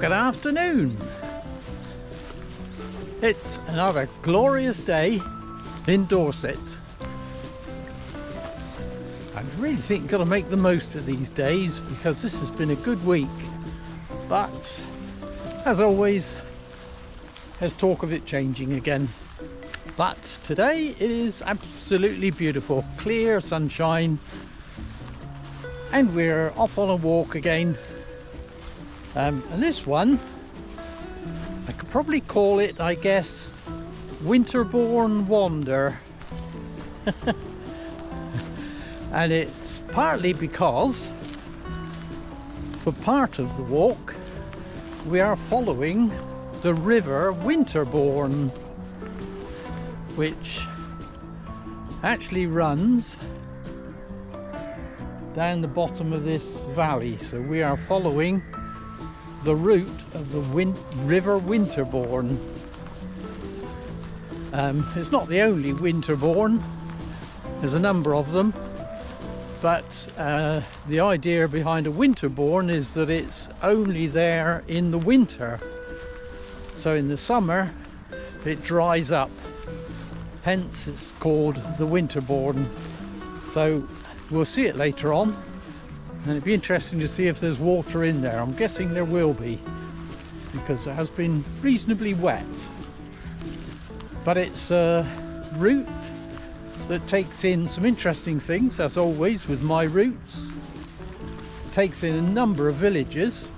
good afternoon. It's another glorious day in Dorset. I really think I've got to make the most of these days because this has been a good week. But as always, there's talk of it changing again. But today is absolutely beautiful, clear sunshine, and we're off on a walk again. And this one, I could probably call it, I guess, Winterborne Wander. And it's partly because for part of the walk we are following the river Winterborne, which actually runs down the bottom of this valley. So we are following the route of the river Winterborne. It's not the only Winterborne, there's a number of them, but the idea behind a Winterborne is that it's only there in the winter. So in the summer it dries up, hence it's called the Winterborne. So we'll see it later on, and it'd be interesting to see if there's water in there. I'm guessing there will be because it has been reasonably wet. But it's a route that takes in some interesting things, as always with my routes. It takes in a number of villages,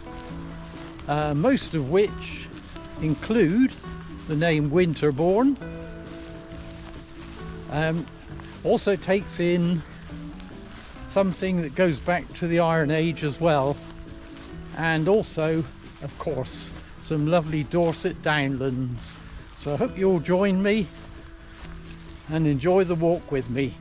most of which include the name Winterborne. Also takes in something that goes back to the Iron Age as well, and also of course some lovely Dorset downlands. So I hope you'll join me and enjoy the walk with me.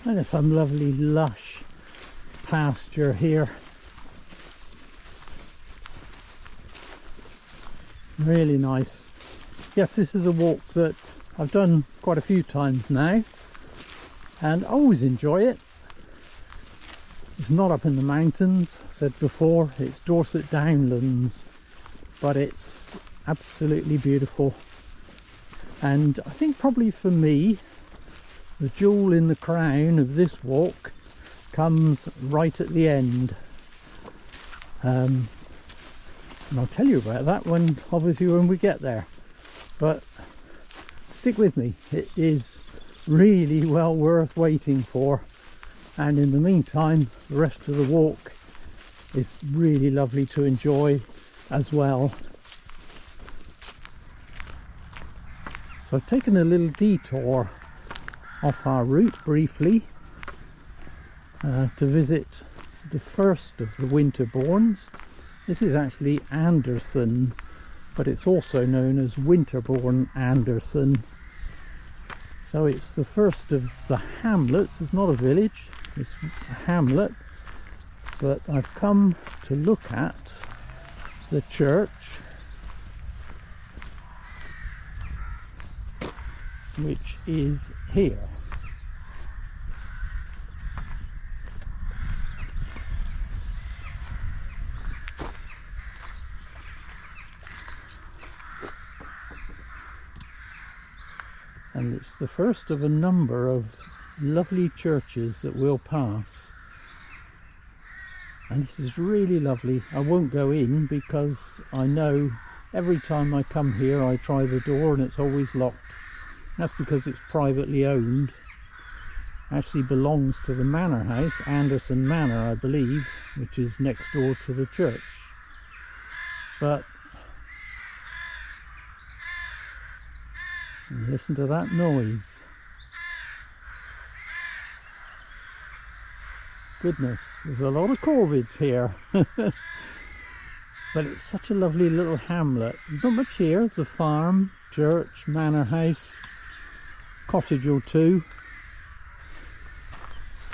And there's some lovely lush pasture here. Really nice. Yes, this is a walk that I've done quite a few times now and I always enjoy it. It's not up in the mountains, I said before, it's Dorset Downlands, but it's absolutely beautiful. And I think probably for me, the jewel in the crown of this walk comes right at the end. And I'll tell you about that obviously when we get there. But stick with me, it is really well worth waiting for. And in the meantime, the rest of the walk is really lovely to enjoy as well. So I've taken a little detour off our route briefly to visit the first of the Winterbornes. This is actually Anderson, but it's also known as Winterborne Anderson. So it's the first of the hamlets. It's not a village, it's a hamlet, but I've come to look at the church, which is here. And it's the first of a number of lovely churches that we'll pass. And this is really lovely. I won't go in because I know every time I come here I try the door and it's always locked. That's because it's privately owned. Actually belongs to the manor house, Anderson Manor I believe, which is next door to the church. But listen to that noise. Goodness, there's a lot of corvids here. But it's such a lovely little hamlet. Not much here. It's a farm, church, manor house. cottage or two.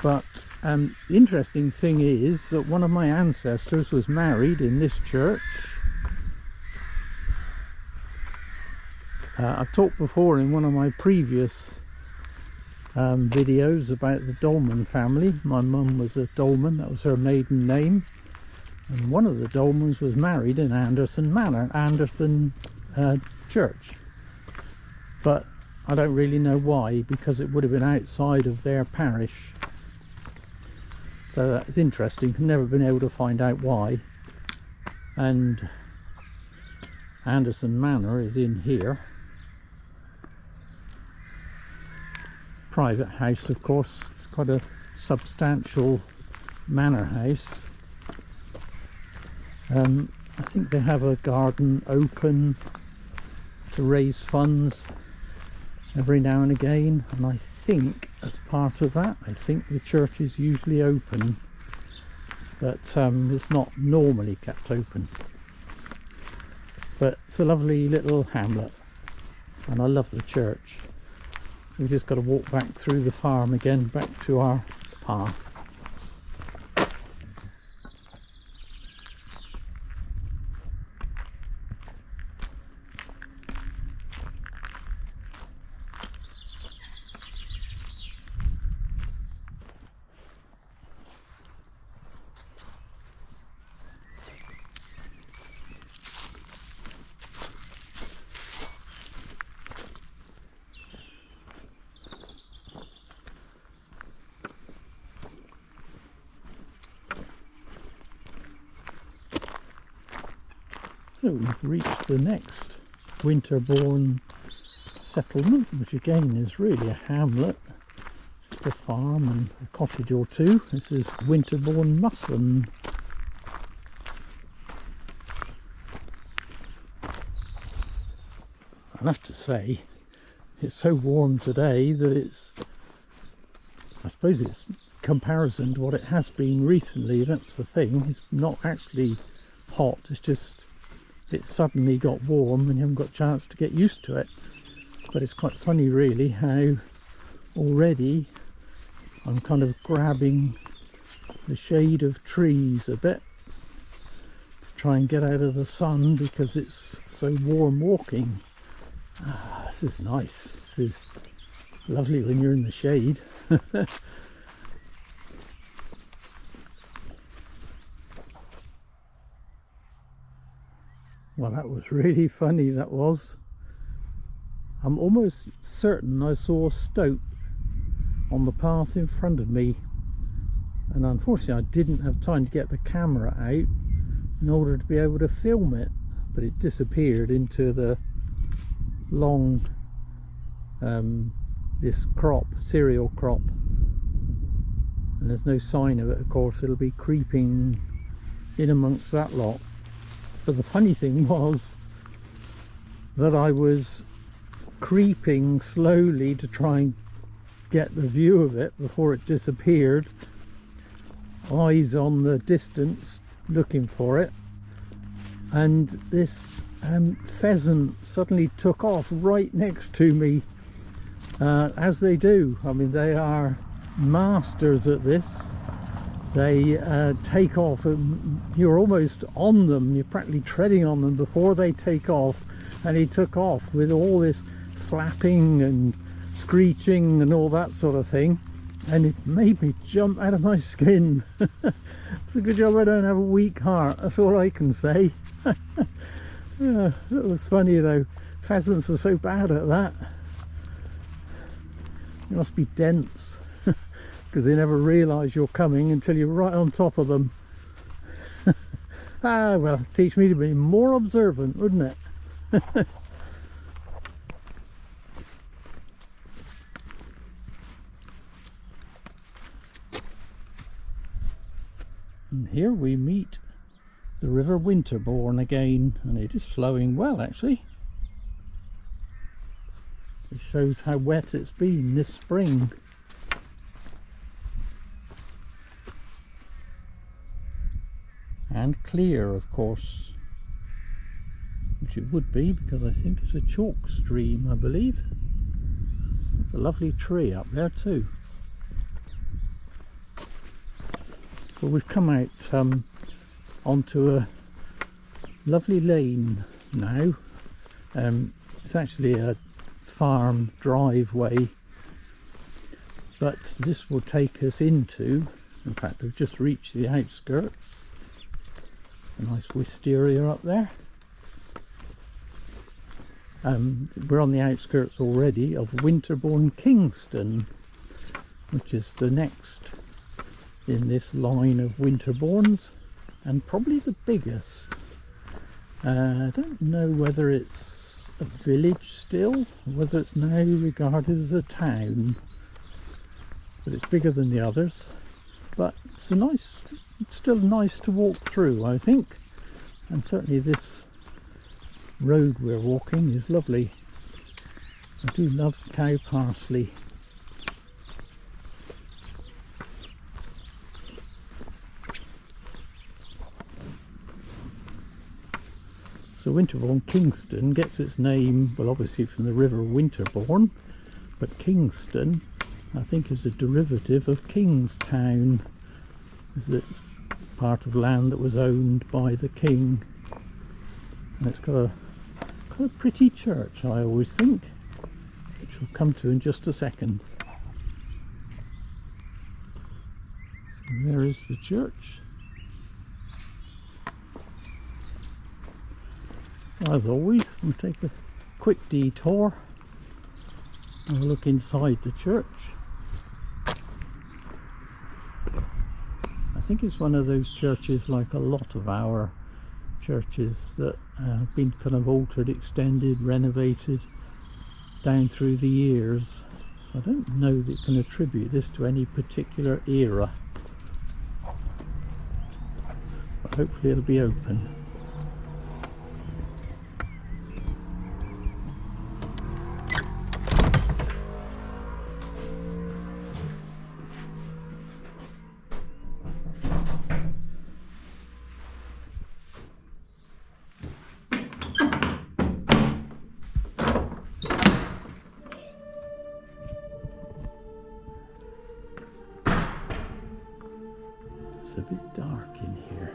But the interesting thing is that one of my ancestors was married in this church. I've talked before in one of my previous videos about the Dolman family. My mum was a Dolman, that was her maiden name, and one of the Dolmans was married in Anderson Manor, Anderson Church. But I don't really know why, because it would have been outside of their parish. So that's interesting. Never been able to find out why. And Anderson Manor is in here. Private house, of course. It's quite a substantial manor house. I think they have a garden open to raise funds every now and again, and I think as part of that, I think the church is usually open, but it's not normally kept open. But it's a lovely little hamlet, and I love the church. So we just got to walk back through the farm again, back to our path. So we've reached the next Winterborne settlement, which again is really a hamlet, just a farm and a cottage or two. This is Winterborne Musseln. I have to say, it's so warm today that it's, I suppose it's comparison to what it has been recently. That's the thing. It's not actually hot, it's just it suddenly got warm and you haven't got a chance to get used to it. But it's quite funny really how already I'm kind of grabbing the shade of trees a bit to try and get out of the sun because it's so warm walking. This is nice. This is lovely when you're in the shade. Well, that was really funny, that was. I'm almost certain I saw a stoat on the path in front of me, and unfortunately I didn't have time to get the camera out in order to be able to film it, but it disappeared into the long this crop, cereal crop, and there's no sign of it. Of course it'll be creeping in amongst that lot. But the funny thing was that I was creeping slowly to try and get the view of it before it disappeared, eyes on the distance looking for it, and this pheasant suddenly took off right next to me, as they do. I mean, they are masters at this. They take off, you're almost on them, you're practically treading on them before they take off, and he took off with all this flapping and screeching and all that sort of thing, and it made me jump out of my skin. It's a good job I don't have a weak heart, that's all I can say. Yeah, it was funny though. Pheasants are so bad at that. They must be dense, because they never realise you're coming until you're right on top of them. Ah, well, teach me to be more observant, wouldn't it? And here we meet the River Winterborne again, and it is flowing well actually. It shows how wet it's been this spring. And clear, of course, which it would be because I think it's a chalk stream, I believe. There's a lovely tree up there too. Well, we've come out onto a lovely lane now. It's actually a farm driveway, but this will take us into, in fact we've just reached the outskirts. A nice wisteria up there. We're on the outskirts already of Winterborne Kingston, which is the next in this line of Winterbornes, and probably the biggest. I don't know whether it's a village still, or whether it's now regarded as a town, but it's bigger than the others. But it's a nice, it's still nice to walk through, I think, and certainly this road we're walking is lovely. I do love cow parsley. So Winterborne Kingston gets its name, well, obviously from the river Winterborne, but Kingston I think is a derivative of Kingstown, as it's part of land that was owned by the king, and it's got a quite a pretty church, I always think, which we'll come to in just a second. So there is the church. So as always, we'll take a quick detour and we'll look inside the church. I think it's one of those churches, like a lot of our churches, that have been kind of altered, extended, renovated down through the years. So I don't know that you can attribute this to any particular era, but hopefully it'll be open. It's a bit dark in here.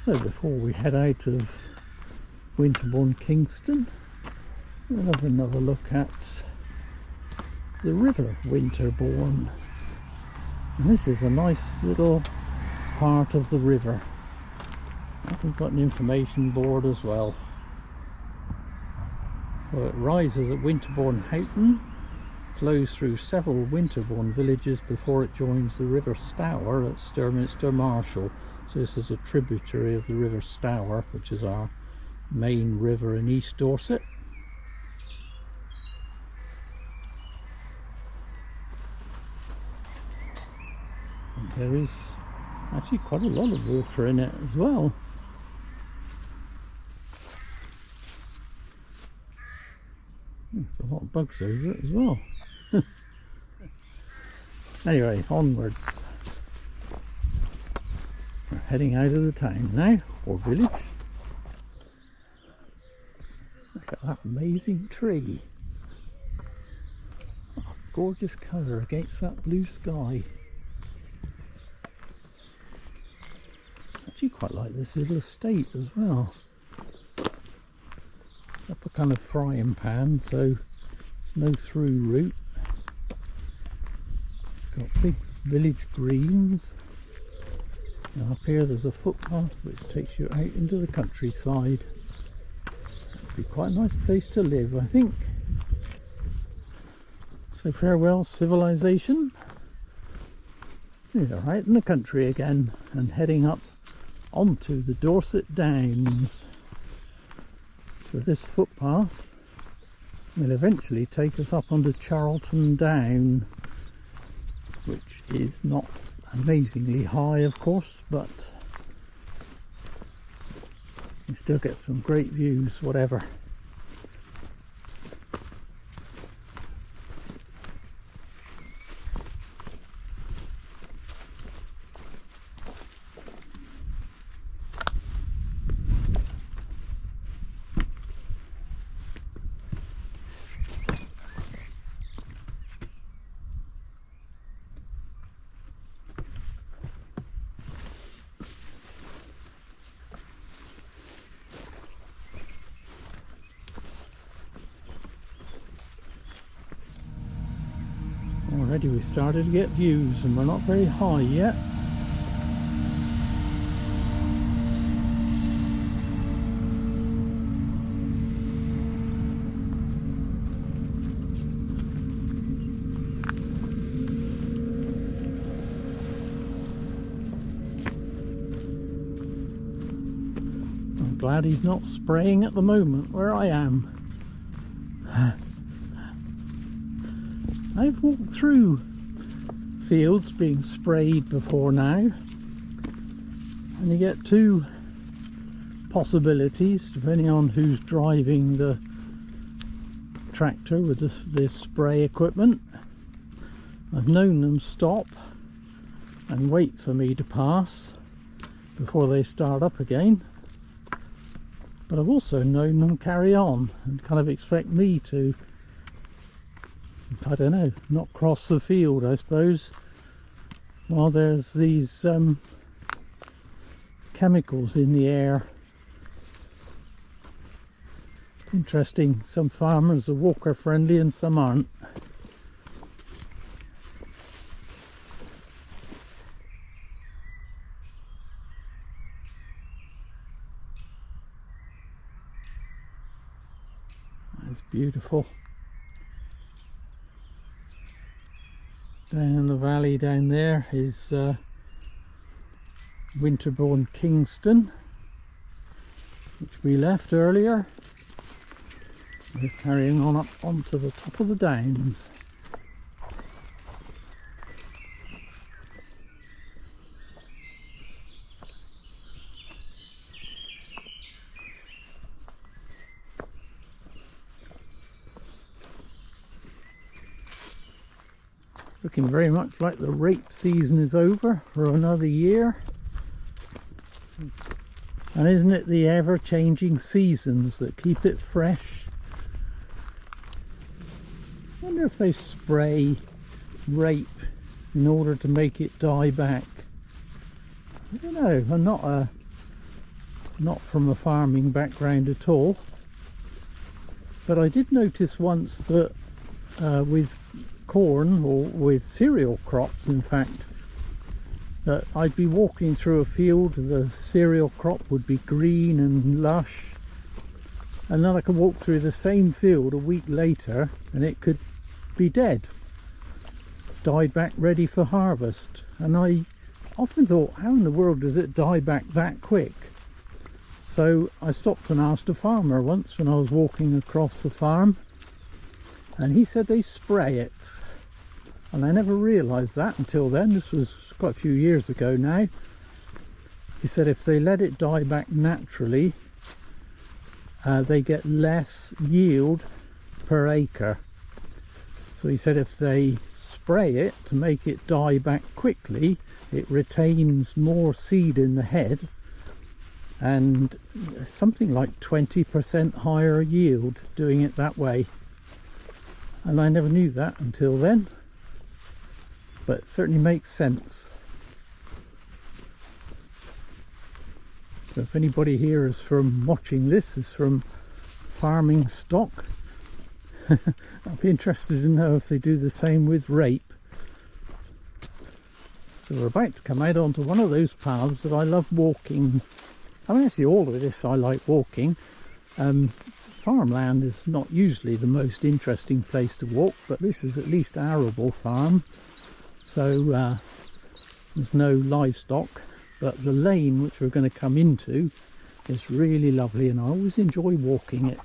So before we head out of Winterborne Kingston, we'll have another look at the river Winterborne. And this is a nice little part of the river. We've got an information board as well. So it rises at Winterborne Houghton, flows through several Winterborne villages before it joins the River Stour at Sturminster Marshall. So this is a tributary of the River Stour, which is our main river in East Dorset. And there is Actually quite a lot of water in it as well. There's a lot of bugs over it as well. Anyway, onwards. We're heading out of the town now, or village. Look at that amazing tree. Oh, gorgeous colour against that blue sky. Actually quite like this little estate as well. It's up a kind of frying pan, so there's no through route. Got big village greens. And up here there's a footpath which takes you out into the countryside. It'd be quite a nice place to live, I think. So farewell civilization. We're out in the country again and heading up onto the Dorset Downs. So this footpath will eventually take us up onto Charlton Down, which is not amazingly high, of course, but you still get some great views, whatever. Already we started to get views and we're not very high yet. I'm glad he's not spraying at the moment where I am. I've walked through fields being sprayed before now, and you get two possibilities depending on who's driving the tractor with this spray equipment. I've known them stop and wait for me to pass before they start up again, but I've also known them carry on and kind of expect me to, I don't know, not cross the field, I suppose, while there's these chemicals in the air. Interesting, some farmers are walker friendly and some aren't. That's beautiful. Down in the valley down there is Winterborne Kingston, which we left earlier. We're carrying on up onto the top of the downs. Looking very much like the rape season is over for another year. And isn't it the ever-changing seasons that keep it fresh? I wonder if they spray rape in order to make it die back. I don't know, I'm not from a farming background at all, but I did notice once that with corn, or with cereal crops in fact, that I'd be walking through a field, the cereal crop would be green and lush, and then I could walk through the same field a week later and it could be dead, died back ready for harvest. And I often thought, how in the world does it die back that quick? So I stopped and asked a farmer once when I was walking across the farm, and he said they spray it, and I never realised that until then. This was quite a few years ago now, He said if they let it die back naturally, they get less yield per acre. So he said if they spray it to make it die back quickly, it retains more seed in the head, and something like 20% higher yield doing it that way. And I never knew that until then, but it certainly makes sense. So if anybody here is from watching this is from farming stock, I'd be interested to know if they do the same with rape. So we're about to come out onto one of those paths that I love walking. I mean, actually all of this I like walking. Farmland is not usually the most interesting place to walk, but this is at least arable farm, so there's no livestock. But the lane which we're going to come into is really lovely, and I always enjoy walking it.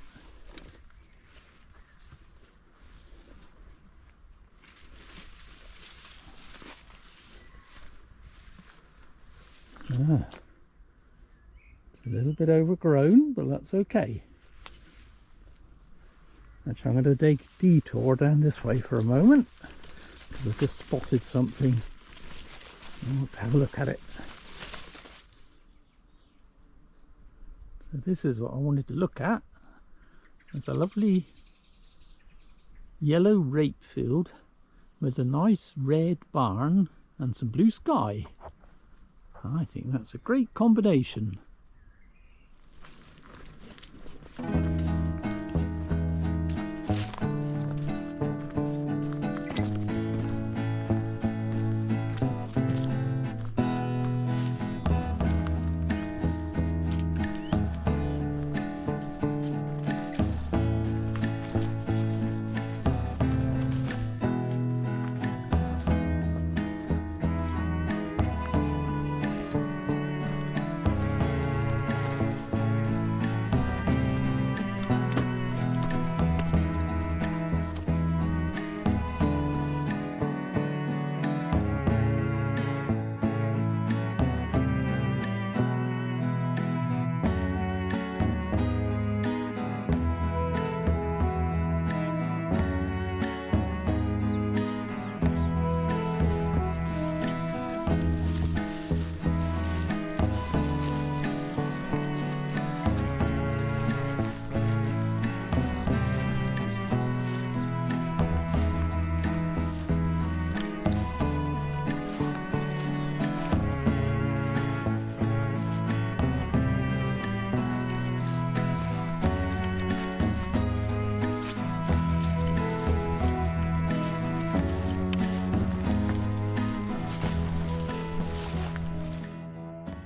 It's a little bit overgrown, but that's okay. Actually, I'm going to take a detour down this way for a moment, because I've just spotted something. I want to have a look at it. So this is what I wanted to look at. It's a lovely yellow rape field with a nice red barn and some blue sky. I think that's a great combination.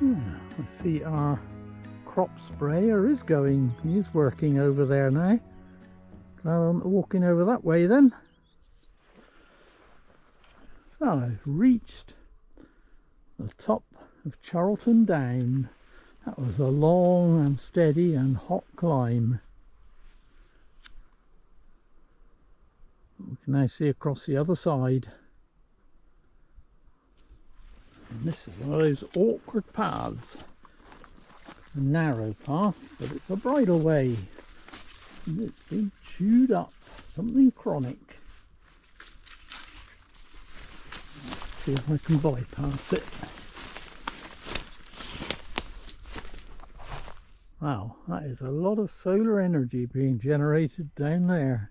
I see our crop sprayer is going. He's working over there now. I'm walking over that way then. So I've reached the top of Charlton Down. That was a long and steady and hot climb. We can now see across the other side. And this is one of those awkward paths. A narrow path, but it's a bridle way. And it's been chewed up. Something chronic. Let's see if I can bypass it. Wow, that is a lot of solar energy being generated down there.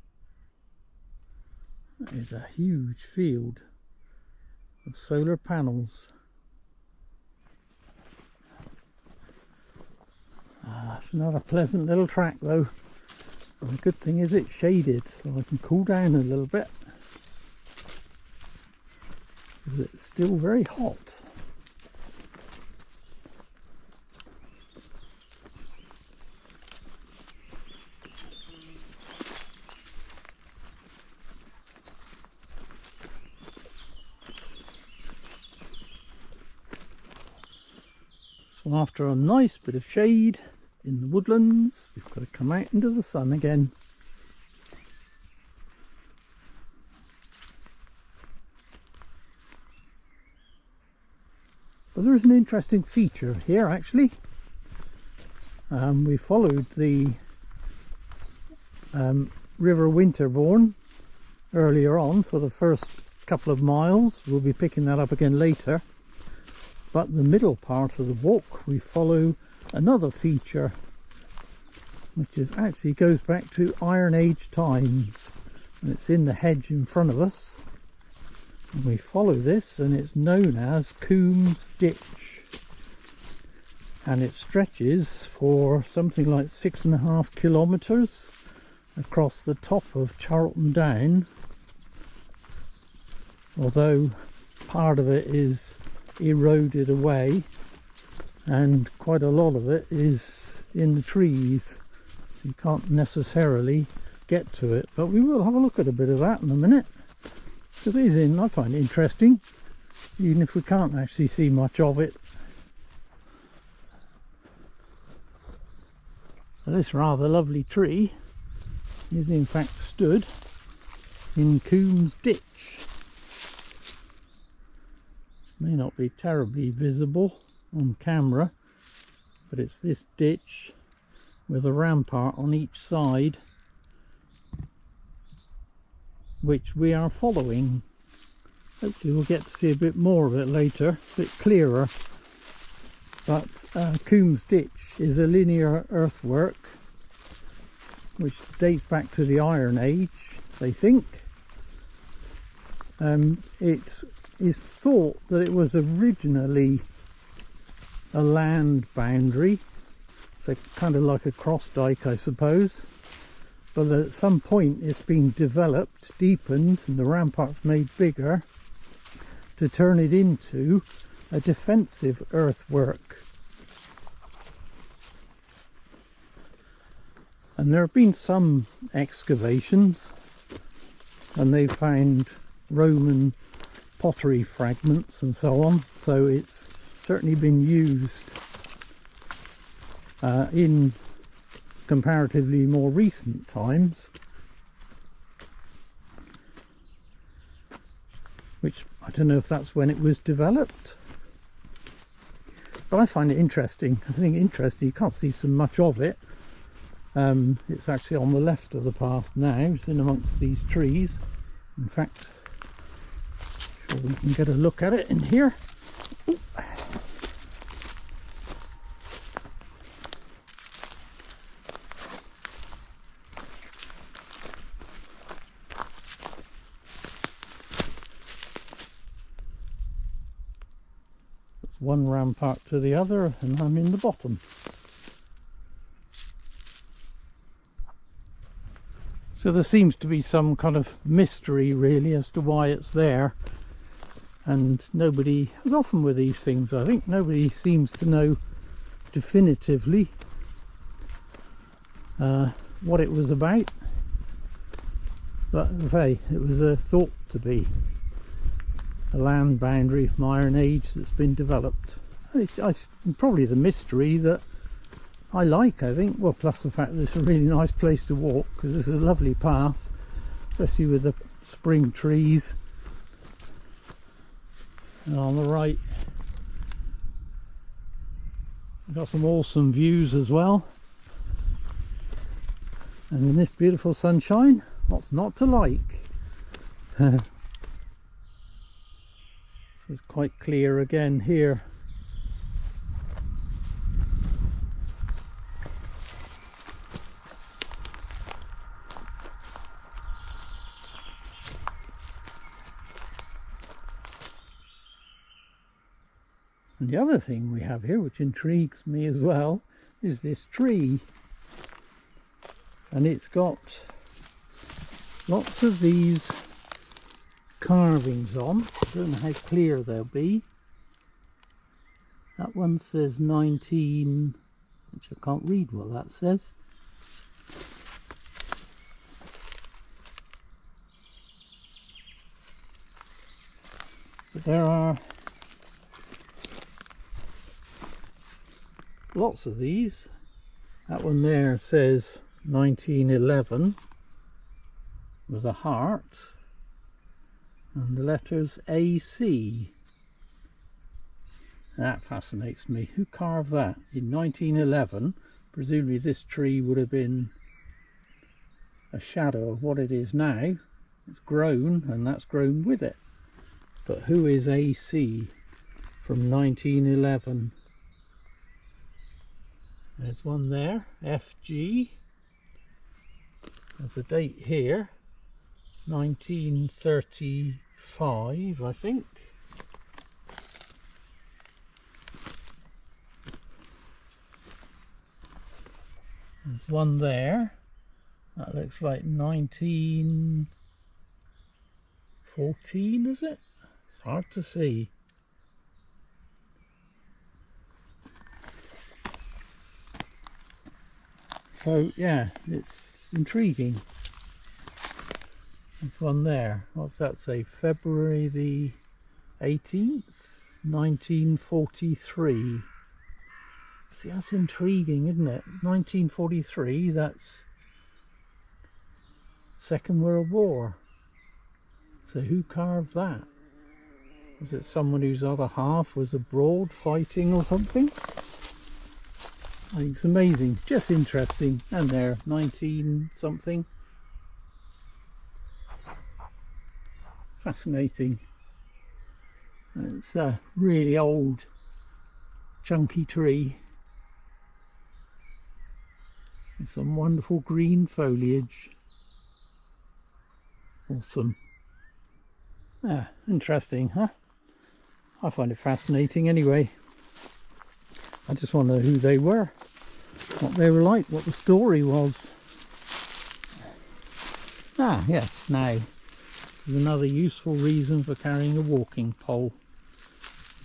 That is a huge field of solar panels. It's not a pleasant little track though. The good thing is it's shaded, so I can cool down a little bit, because it's still very hot. So after a nice bit of shade in the woodlands, we've got to come out into the sun again. So there's an interesting feature here actually. We followed the River Winterborne earlier on for the first couple of miles. We'll be picking that up again later. But the middle part of the walk we follow another feature, which is actually goes back to Iron Age times, and it's in the hedge in front of us, and we follow this, and it's known as Coombs Ditch, and it stretches for something like 6.5 kilometres across the top of Charlton Down, although part of it is eroded away and quite a lot of it is in the trees, so you can't necessarily get to it. But we will have a look at a bit of that in a minute, because it is I find it interesting, even if we can't actually see much of it. So this rather lovely tree is in fact stood in Coombs Ditch. May not be terribly visible on camera, but it's this ditch with a rampart on each side which we are following. Hopefully we'll get to see a bit more of it later, a bit clearer. But Coombs Ditch is a linear earthwork which dates back to the Iron Age, they think. It is thought that it was originally a land boundary, so kind of like a cross dike I suppose, but at some point it's been developed, deepened, and the ramparts made bigger to turn it into a defensive earthwork. And there have been some excavations and they've found Roman pottery fragments and so on, so it's certainly been used in comparatively more recent times, which I don't know if that's when it was developed, but I find it interesting. I think interesting. You can't see so much of it. It's actually on the left of the path now. It's in amongst these trees. In fact, sure we can get a look at it in here. Ooh. That's one rampart to the other, and I'm in the bottom. So there seems to be some kind of mystery really as to why it's there, and nobody, as often with these things I think, nobody seems to know definitively what it was about. But as I say, it was thought to be a land boundary from Iron Age that's been developed. It's probably the mystery that I like, I think. Well, plus the fact that it's a really nice place to walk, because it's a lovely path, especially with the spring trees. And on the right we've got some awesome views as well, and in this beautiful sunshine, what's not to like? So it's quite clear again here. And the other thing we have here, which intrigues me as well, is this tree. And it's got lots of these carvings on. I don't know how clear they'll be. That one says 19, which I can't read what that says. But there are lots of these. That one there says 1911 with a heart and the letters AC. That fascinates me. Who carved that? In 1911, presumably this tree would have been a shadow of what it is now. It's grown, and that's grown with it. But who is AC from 1911? There's one there, FG. There's a date here, 1935, I think. There's one there, that looks like 1914, is it? It's hard to see. So yeah, it's intriguing. There's one there. What's that say? February the 18th, 1943. See, that's intriguing, isn't it? 1943, that's Second World War. So who carved that? Was it someone whose other half was abroad fighting or something? I think it's amazing, just interesting. And there, 19 something. Fascinating. It's a really old, chunky tree. With some wonderful green foliage. Awesome. Ah, interesting, huh? I find it fascinating anyway. I just want to know who they were, what they were like, what the story was. Ah, yes, now, this is another useful reason for carrying a walking pole.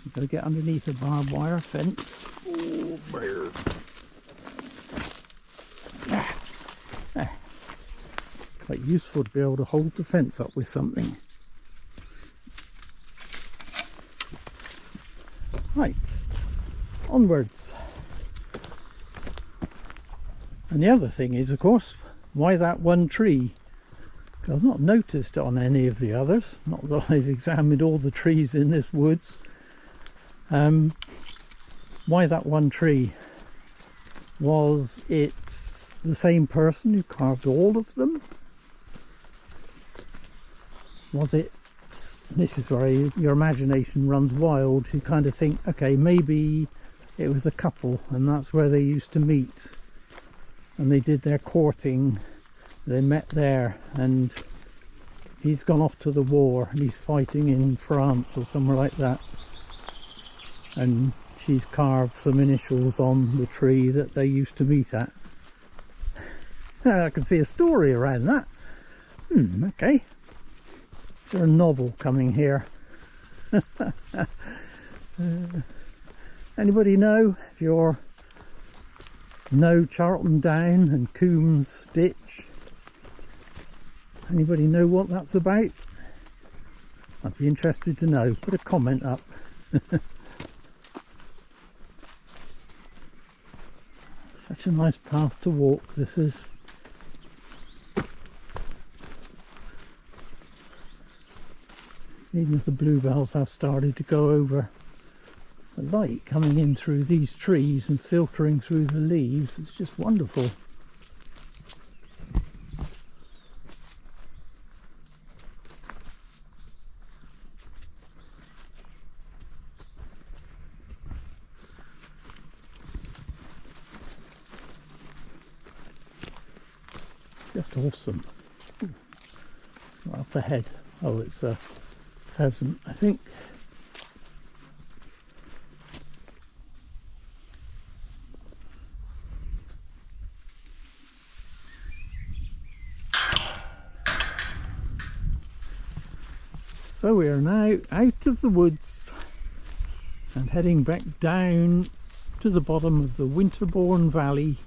You've got to get underneath a barbed wire fence. Oh, bird. It's quite useful to be able to hold the fence up with something. Right. Onwards. And the other thing is, of course, why that one tree? Because I've not noticed it on any of the others. Not that I've examined all the trees in this woods. Why that one tree? Was it the same person who carved all of them? Was it, this is where your imagination runs wild. You kind of think, okay, maybe it was a couple and that's where they used to meet and they did their courting. They met there and he's gone off to the war and he's fighting in France or somewhere like that, and she's carved some initials on the tree that they used to meet at. I can see a story around that. Okay. Is there a novel coming here? Anybody know? If you're Charlton Down and Coombs Ditch, anybody know what that's about? I'd be interested to know. Put a comment up. Such a nice path to walk this is. Even if the bluebells have started to go over, the light coming in through these trees and filtering through the leaves, it's just wonderful. Just awesome. Ooh, it's not up ahead. Oh, it's a pheasant, I think. So we are now out of the woods and heading back down to the bottom of the Winterborne Valley.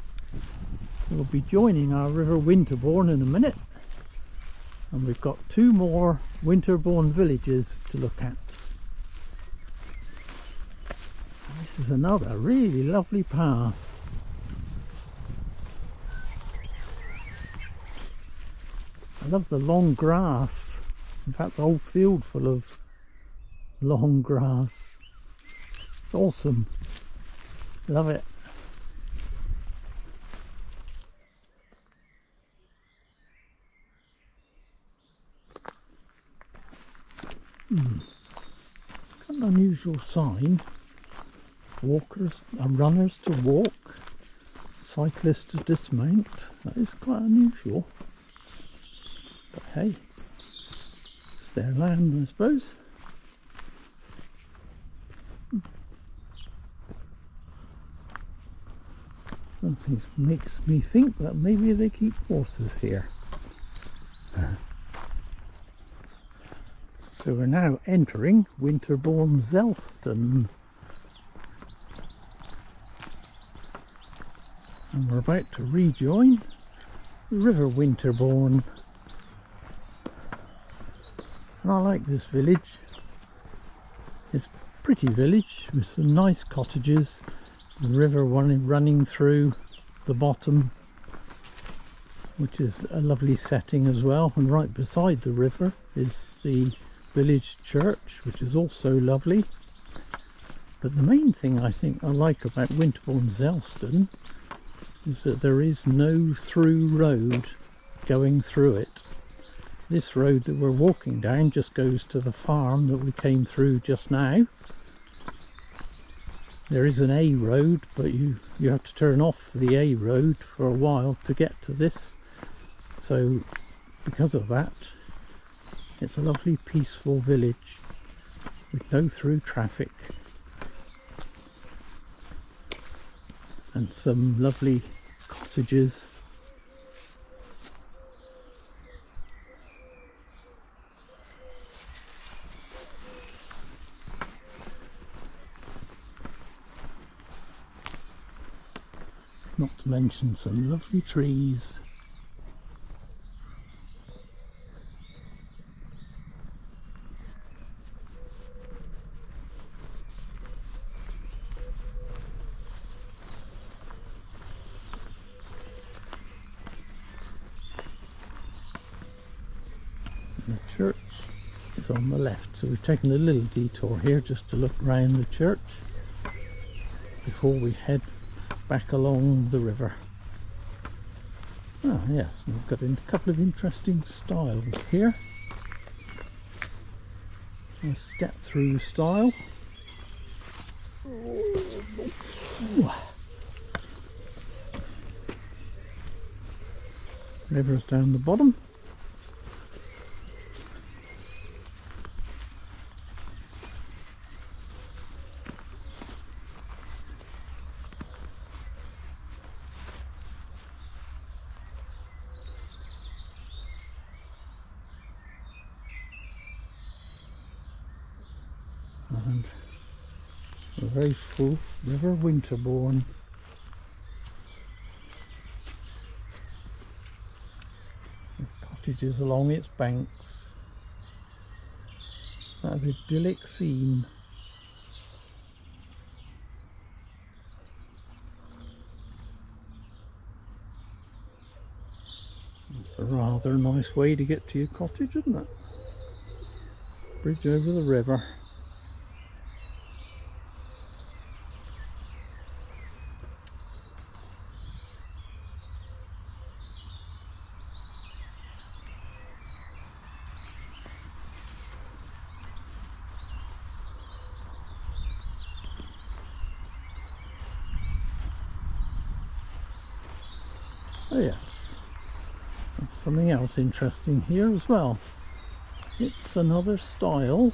We'll be joining our river Winterborne in a minute, and we've got two more Winterborne villages to look at. This is another really lovely path. I love the long grass. In fact, the whole field full of long grass. It's awesome. Love it. Got an unusual sign. Walkers and runners to walk, cyclists to dismount. That is quite unusual. But hey, it's their land, I suppose. Something makes me think that maybe they keep horses here. So we're now entering Winterborne Zelston. And we're about to rejoin the River Winterborne. And I like this village. It's a pretty village with some nice cottages, the river running through the bottom, which is a lovely setting as well. And right beside the river is the village church, which is also lovely. But the main thing I think I like about Winterborne Zelston is that there is no through road going through it. This road that we're walking down just goes to the farm that we came through just now. There is an A road, but you have to turn off the A road for a while to get to this. So because of that, it's a lovely peaceful village with no through traffic. And some lovely cottages. Not to mention some lovely trees. The church is on the left, so we've taken a little detour here just to look round the church before we head back along the river. Ah yes, and we've got a couple of interesting styles here. A step through style. River's down the bottom. And a very full River Winterborne. With cottages along its banks. It's that idyllic scene. It's a rather nice way to get to your cottage, isn't it? Bridge over the river. Oh yes, there's something else interesting here as well. It's another style,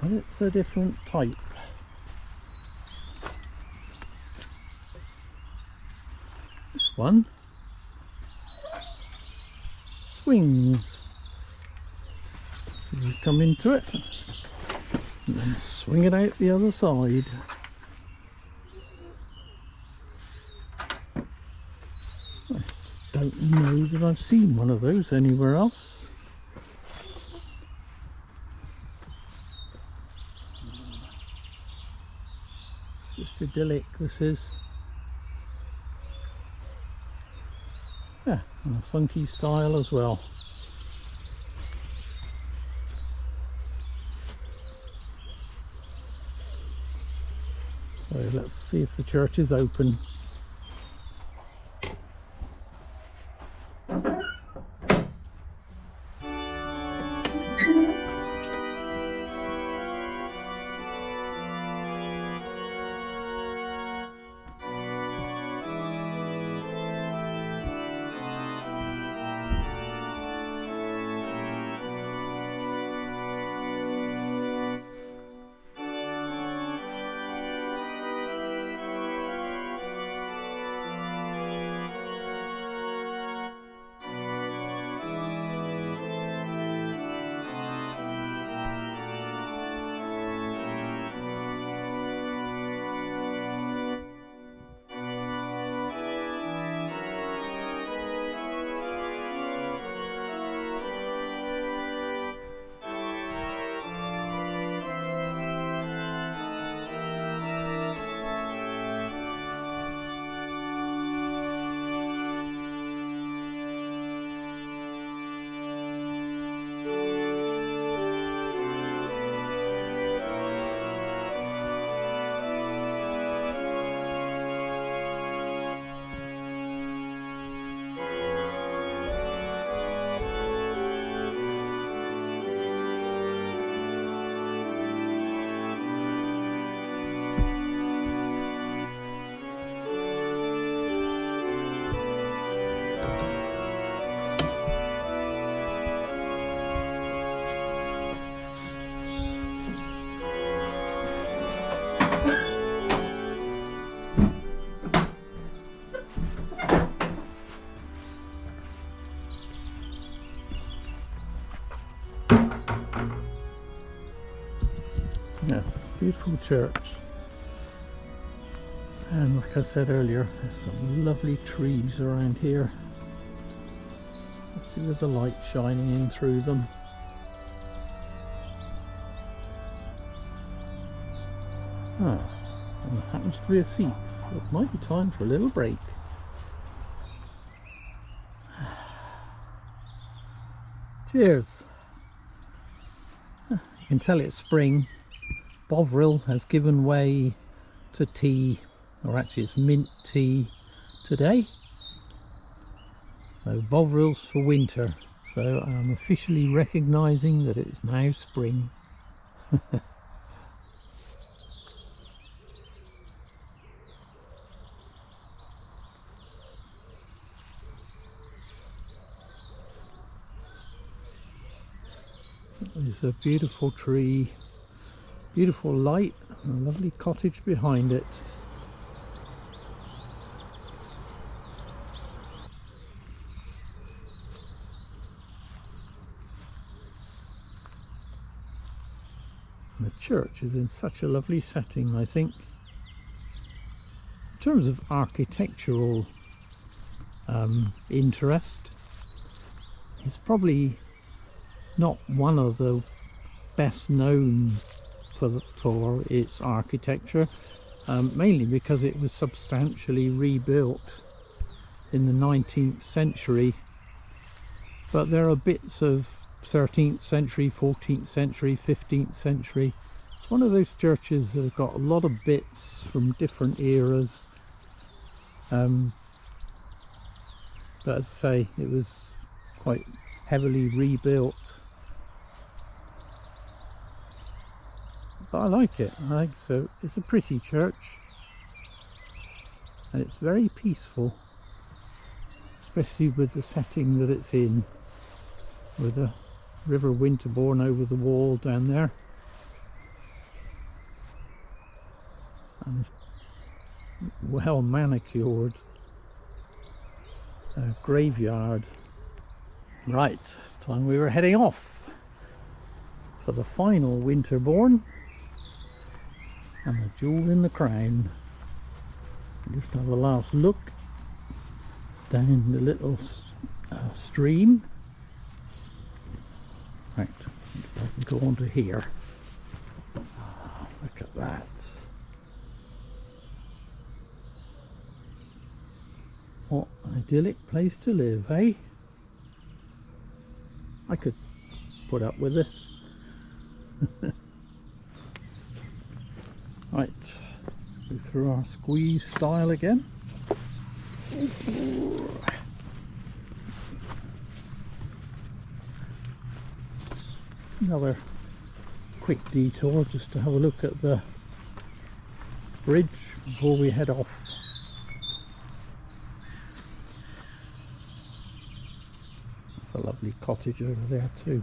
but it's a different type. This one swings. So you come into it and then swing it out the other side. I don't know that I've seen one of those anywhere else. It's just idyllic, this is. Yeah, and a funky style as well. So let's see if the church is open. Yes, beautiful church. And like I said earlier, there's some lovely trees around here. See, there's a light shining in through them. Ah, and there happens to be a seat. So it might be time for a little break. Cheers. You can tell it's spring. Bovril has given way to tea, or actually it's mint tea today. So Bovril's for winter. So I'm officially recognising that it is now spring. There's a beautiful tree, beautiful light, and a lovely cottage behind it. And the church is in such a lovely setting, I think. In terms of architectural interest, it's probably not one of the best known for its architecture, mainly because it was substantially rebuilt in the 19th century, but there are bits of 13th century, 14th century, 15th century. It's one of those churches that have got a lot of bits from different eras, but as I say, it was quite heavily rebuilt. But I like it. So it's a pretty church, and it's very peaceful, especially with the setting that it's in, with the River Winterborne over the wall down there, and this well manicured graveyard. Right, it's time we were heading off for the final Winterborne and the jewel in the crown. Just have a last look down the little stream. Right, I can go on to here. Oh, look at that. What an idyllic place to live, eh? I could put up with this. Right, Go through our squeeze style again. Another quick detour just to have a look at the bridge before we head off. There's a lovely cottage over there too.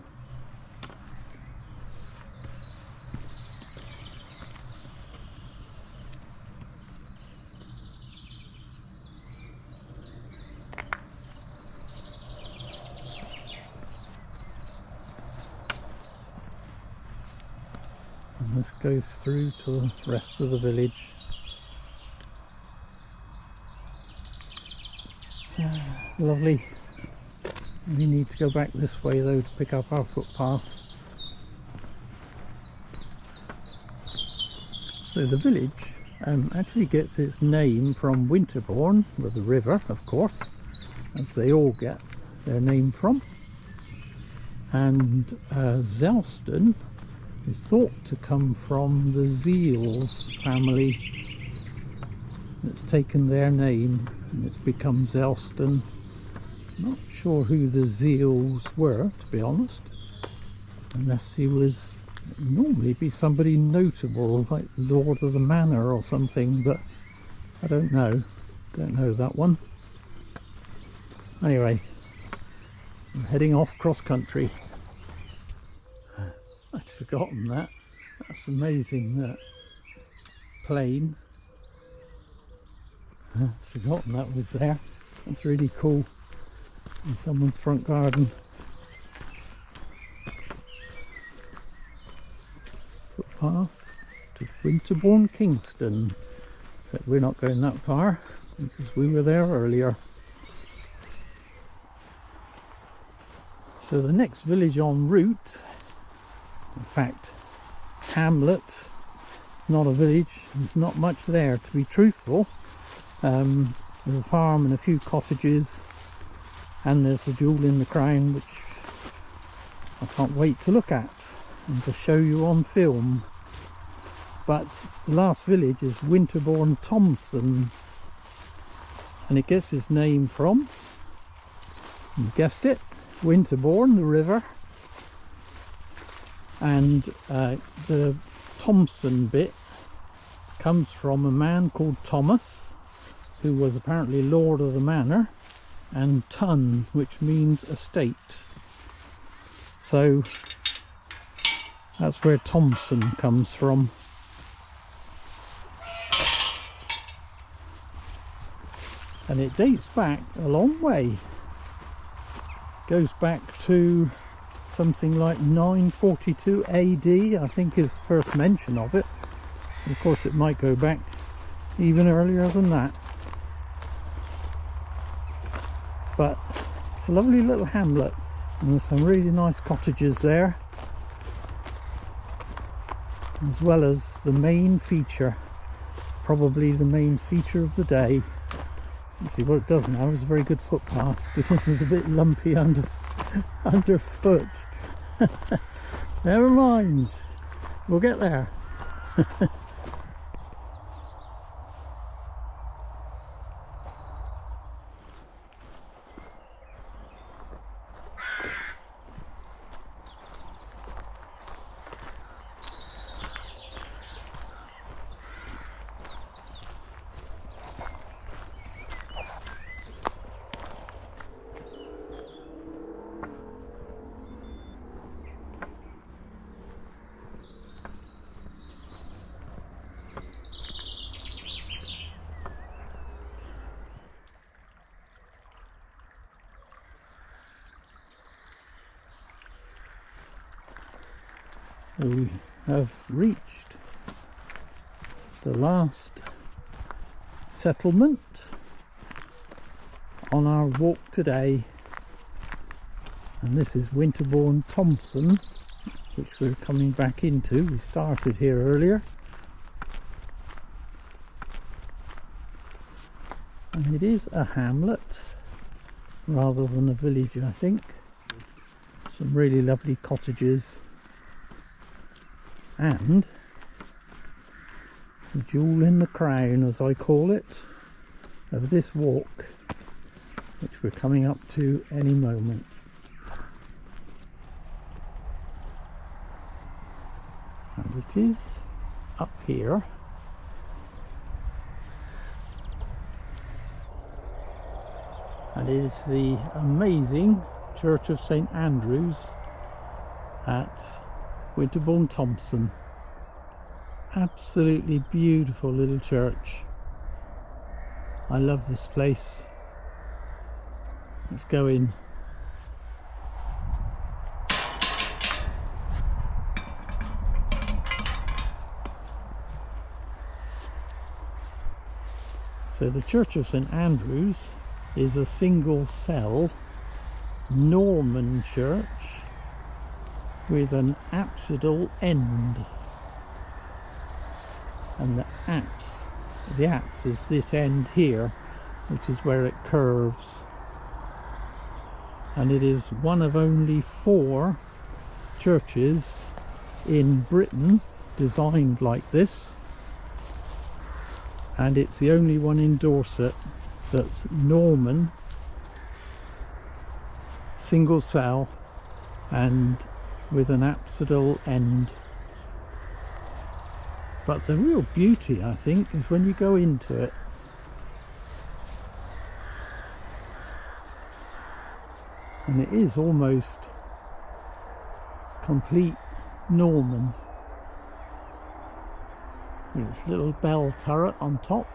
And this goes through to the rest of the village. Lovely. We need to go back this way though to pick up our footpath. So the village actually gets its name from Winterborne, with the river of course, as they all get their name from. And Zelston is thought to come from the Zeals family. It's taken their name and it's become Zelston. Not sure who the Zeals were, to be honest, unless he was normally be somebody notable like Lord of the Manor or something, but I don't know that one. Anyway, I'm heading off cross country. I'd forgotten that. That's amazing, that plane. I'd forgotten that was there. That's really cool. In someone's front garden. Footpath to Winterborne, Kingston. So we're not going that far because we were there earlier. So the next village en route, in fact hamlet, not a village, there's not much there to be truthful. There's a farm and a few cottages, and there's the jewel in the crown, which I can't wait to look at and to show you on film. But the last village is Winterborne Thompson, and it gets its name from, you guessed it, Winterborne, the river, and the Thompson bit comes from a man called Thomas, who was apparently Lord of the Manor, and Tun, which means estate. So that's where Thompson comes from. And it dates back a long way. Goes back to something like 942 AD, I think, is first mention of it. And of course it might go back even earlier than that. But it's a lovely little hamlet, and there's some really nice cottages there, as well as the main feature, probably the main feature of the day. See, what it doesn't have is a very good footpath, because this is a bit lumpy underfoot. Never mind, we'll get there. So we have reached the last settlement on our walk today, and this is Winterborne Thompson, which we're coming back into. We started here earlier, and it is a hamlet rather than a village, I think. Some really lovely cottages, and the jewel in the crown, as I call it, of this walk, which we're coming up to any moment. And it is up here. And it is the amazing Church of St Andrews at Winterborne Thompson. Absolutely beautiful little church. I love this place. Let's go in. So the Church of St Andrews is a single cell Norman church with an apsidal end, and the apse is this end here, which is where it curves, and it is one of only 4 churches in Britain designed like this, and it's the only one in Dorset that's Norman, single cell and with an apsidal end. But the real beauty, I think, is when you go into it. And it is almost complete Norman. With its little bell turret on top.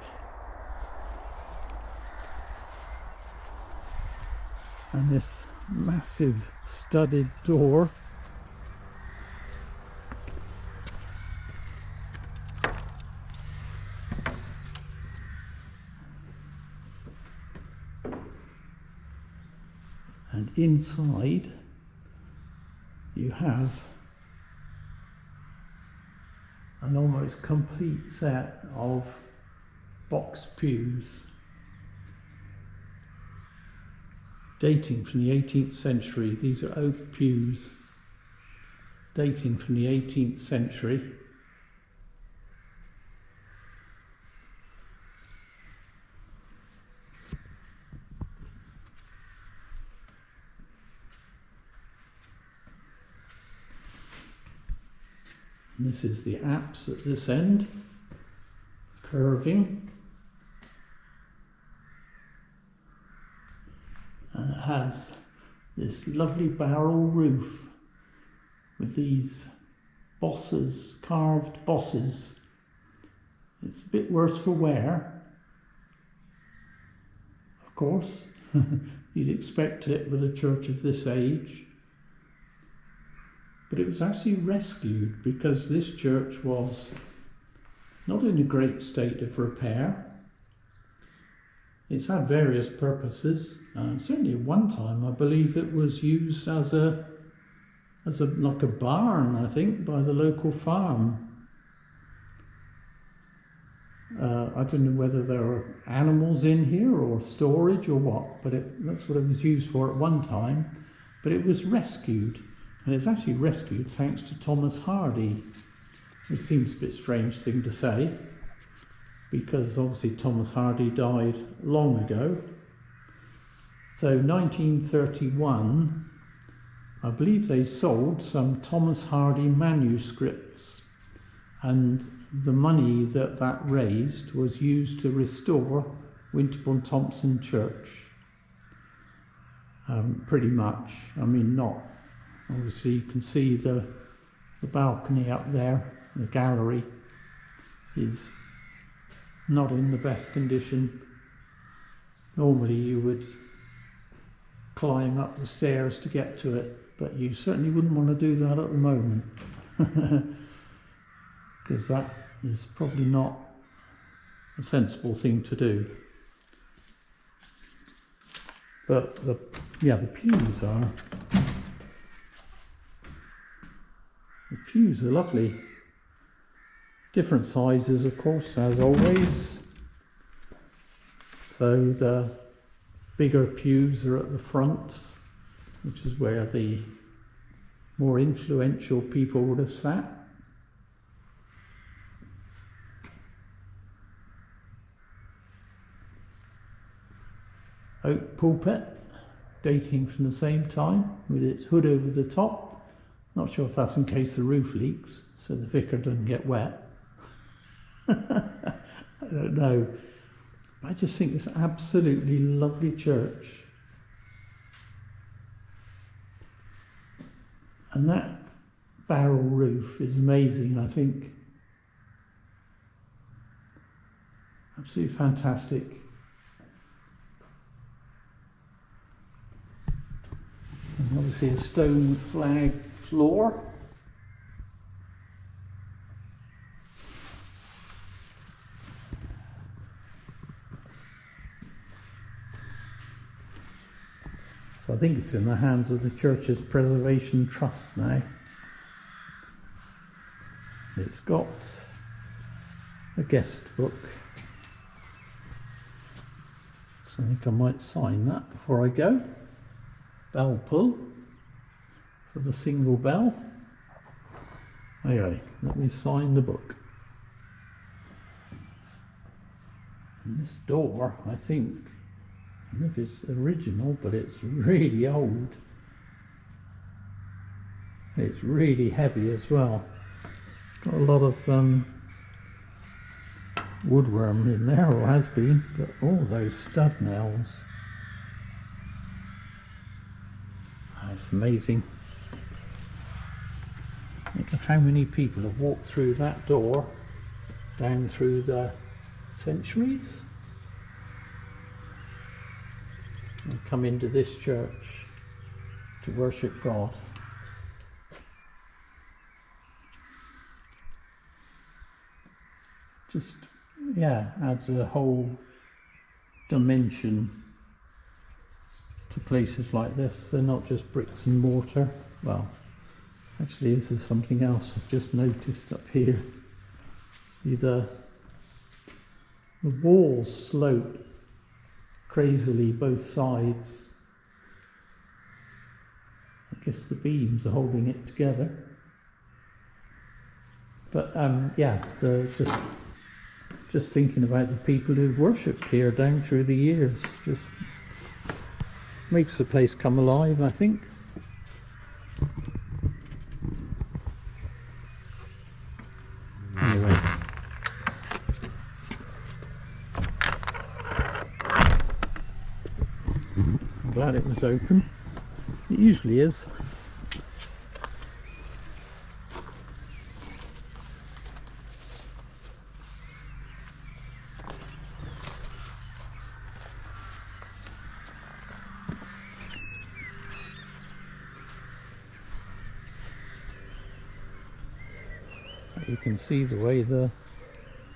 And this massive studded door. And inside you have an almost complete set of box pews dating from the 18th century. These are oak pews dating from the 18th century. And this is the apse at this end, curving. And it has this lovely barrel roof with these bosses, carved bosses. It's a bit worse for wear, of course. You'd expect it with a church of this age. But it was actually rescued because this church was not in a great state of repair. It's had various purposes. Certainly at one time I believe it was used as a like a barn, I think, by the local farm. I don't know whether there were animals in here or storage or what, but that's what it was used for at one time. But it was rescued, and it's actually rescued thanks to Thomas Hardy, which seems a bit strange thing to say, because obviously Thomas Hardy died long ago. So 1931, I believe they sold some Thomas Hardy manuscripts, and the money that raised was used to restore Winterborne Thompson Church. Pretty much. I mean, not obviously. You can see the balcony up there. The gallery is not in the best condition. Normally you would climb up the stairs to get to it, but you certainly wouldn't want to do that at the moment, because that is probably not a sensible thing to do. But the pews are lovely. Different sizes, of course, as always. So the bigger pews are at the front, which is where the more influential people would have sat. oak pulpit, dating from the same time, with its hood over the top. Not sure if that's in case the roof leaks, so the vicar doesn't get wet. I don't know. I just think it's an absolutely lovely church. And that barrel roof is amazing, I think. Absolutely fantastic. And obviously a stone flag floor. So I think it's in the hands of the church's Preservation Trust now. It's got a guest book. So I think I might sign that before I go. Bell pull for the single bell. Anyway, let me sign the book. And this door, I think, I don't know if it's original, but it's really old. It's really heavy as well. It's got a lot of woodworm in there, or has been, but all those stud nails. It's amazing. Look at how many people have walked through that door, down through the centuries, and come into this church to worship God. Just, yeah, adds a whole dimension to places like this. They're not just bricks and mortar. Well, actually this is something else I've just noticed up here. See the walls slope crazily both sides. I guess the beams are holding it together. But yeah, just thinking about the people who've worshipped here down through the years just makes the place come alive, I think. Anyway. I'm glad it was open. It usually is. You can see the way the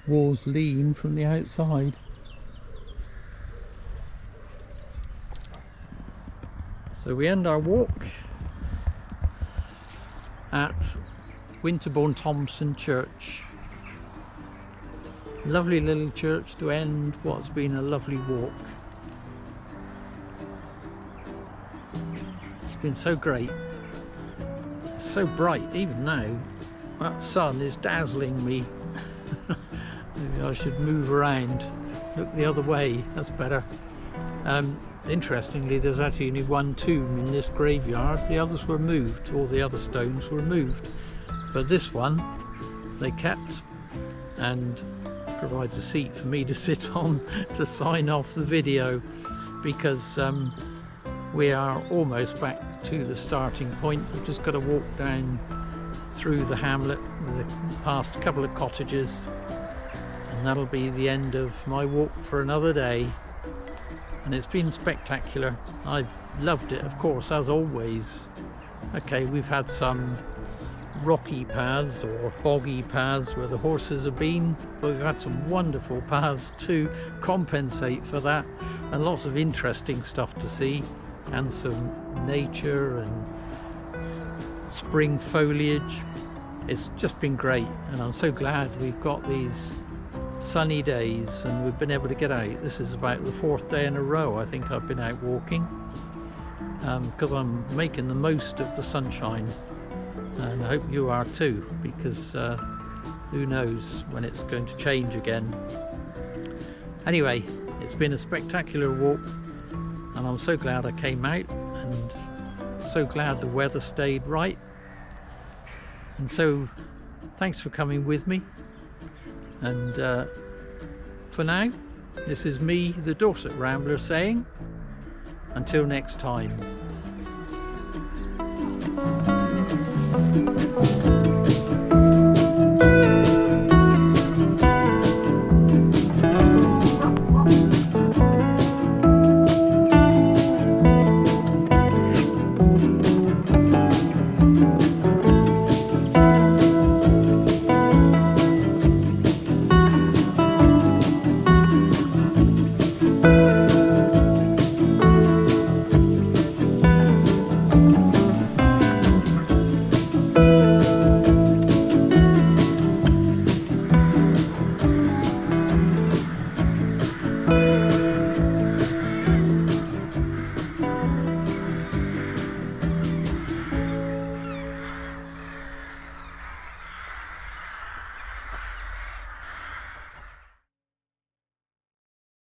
walls lean from the outside. So we end our walk at Winterborne Thompson Church. Lovely little church to end what's been a lovely walk. It's been so great. It's so bright even now. That sun is dazzling me. Maybe I should move around, look the other way, that's better. Interestingly, there's actually only one tomb in this graveyard. The others were moved, all the other stones were moved. But this one they kept, and provides a seat for me to sit on to sign off the video, because we are almost back to the starting point. We've just got to walk down through the hamlet, past a couple of cottages, and that'll be the end of my walk for another day. And it's been spectacular. I've loved it, of course, as always. Okay, we've had some rocky paths or boggy paths where the horses have been, but we've had some wonderful paths to compensate for that, and lots of interesting stuff to see, and some nature and spring foliage. It's just been great, and I'm so glad we've got these sunny days and we've been able to get out. This is about the 4th day in a row I think I've been out walking, because I'm making the most of the sunshine, and I hope you are too, because who knows when it's going to change again. Anyway, it's been a spectacular walk. and I'm so glad I came out, and so glad the weather stayed right. And so thanks for coming with me, and for now, this is me, the Dorset Rambler, saying until next time.